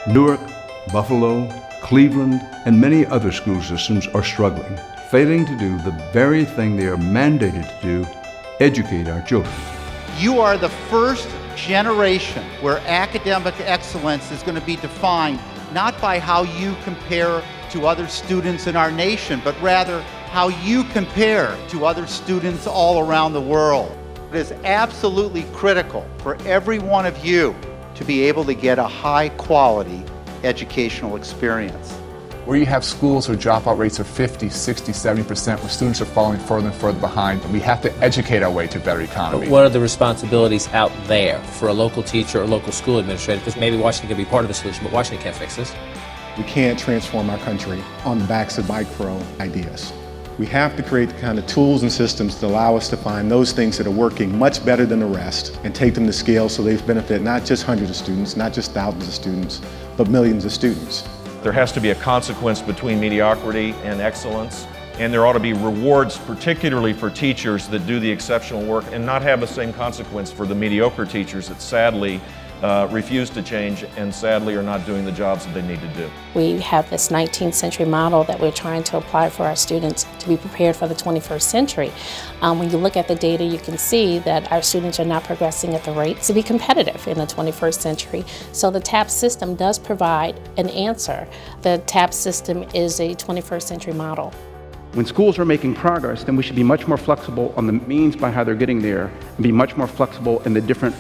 Newark, Buffalo, Cleveland, and many other school systems are struggling, failing to do the very thing they are mandated to do, educate our children. You are the first generation where academic excellence is going to be defined not by how you compare to other students in our nation, but rather how you compare to other students all around the world. It is absolutely critical for every one of you to be able to get a high-quality educational experience. Where you have schools where dropout rates are 50, 60, 70%, where students are falling further and further behind, we have to educate our way to a better economy. What are the responsibilities out there for a local teacher or local school administrator? Because maybe Washington can be part of the solution, but Washington can't fix this. We can't transform our country on the backs of micro ideas. We have to create the kind of tools and systems to allow us to find those things that are working much better than the rest and take them to scale so they benefit not just hundreds of students, not just thousands of students, but millions of students. There has to be a consequence between mediocrity and excellence, and there ought to be rewards, particularly for teachers that do the exceptional work, and not have the same consequence for the mediocre teachers that sadly refuse to change and sadly are not doing the jobs that they need to do. We have this 19th century model that we're trying to apply for our students to be prepared for the 21st century. When you look at the data, you can see that our students are not progressing at the rate to be competitive in the 21st century. So the TAP system does provide an answer. The TAP system is a 21st century model. When schools are making progress, then we should be much more flexible on the means by how they're getting there, and be much more flexible in the different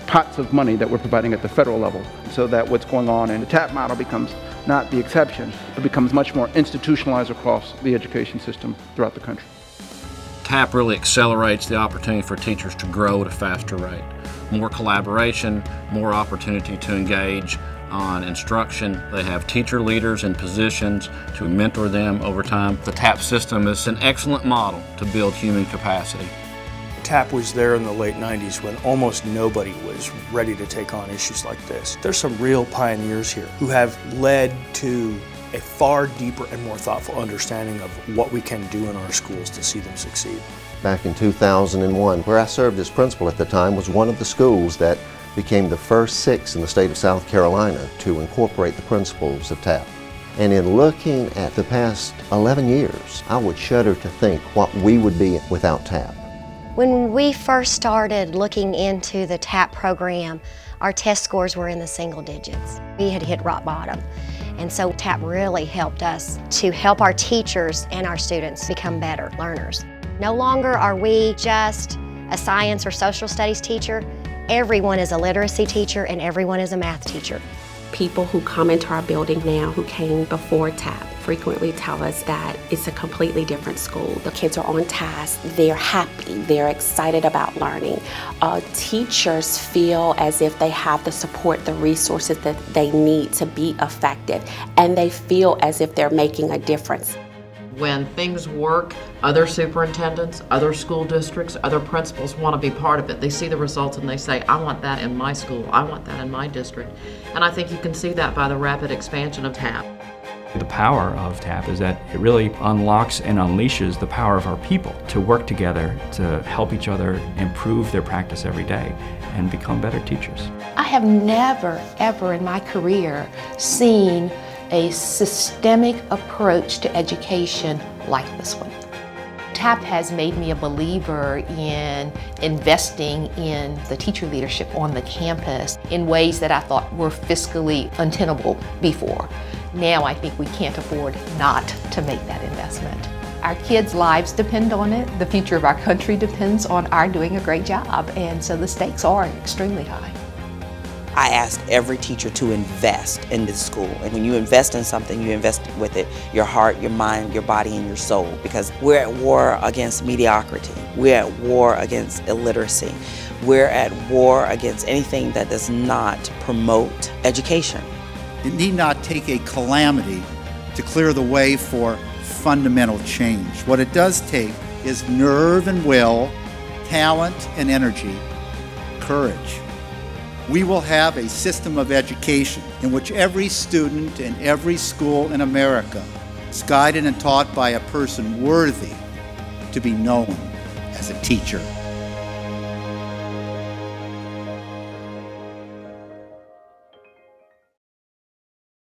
pots of money that we're providing at the federal level, so that what's going on in the TAP model becomes not the exception, it becomes much more institutionalized across the education system throughout the country. TAP really accelerates the opportunity for teachers to grow at a faster rate. More collaboration, more opportunity to engage on instruction. They have teacher leaders in positions to mentor them over time. The TAP system is an excellent model to build human capacity. TAP was there in the late 90s when almost nobody was ready to take on issues like this. There's some real pioneers here who have led to a far deeper and more thoughtful understanding of what we can do in our schools to see them succeed. Back in 2001, where I served as principal at the time, was one of the schools that became the first 6 in the state of South Carolina to incorporate the principles of TAP. And in looking at the past 11 years, I would shudder to think what we would be without TAP. When we first started looking into the TAP program, our test scores were in the single digits. We had hit rock bottom. And so TAP really helped us to help our teachers and our students become better learners. No longer are we just a science or social studies teacher. Everyone is a literacy teacher and everyone is a math teacher. People who come into our building now who came before TAP frequently tell us that it's a completely different school. The kids are on task, they're happy, they're excited about learning. Teachers feel as if they have the support, the resources that they need to be effective, and they feel as if they're making a difference. When things work, other superintendents, other school districts, other principals want to be part of it. They see the results and they say, I want that in my school, I want that in my district. And I think you can see that by the rapid expansion of TAP. The power of TAP is that it really unlocks and unleashes the power of our people to work together to help each other improve their practice every day and become better teachers. I have never, ever in my career seen a systemic approach to education like this one. TAP has made me a believer in investing in the teacher leadership on the campus in ways that I thought were fiscally untenable before. Now I think we can't afford not to make that investment. Our kids' lives depend on it. The future of our country depends on our doing a great job, and so the stakes are extremely high. I ask every teacher to invest in this school. And when you invest in something, you invest with it, your heart, your mind, your body, and your soul. Because we're at war against mediocrity. We're at war against illiteracy. We're at war against anything that does not promote education. It need not take a calamity to clear the way for fundamental change. What it does take is nerve and will, talent and energy, courage. We will have a system of education in which every student in every school in America is guided and taught by a person worthy to be known as a teacher.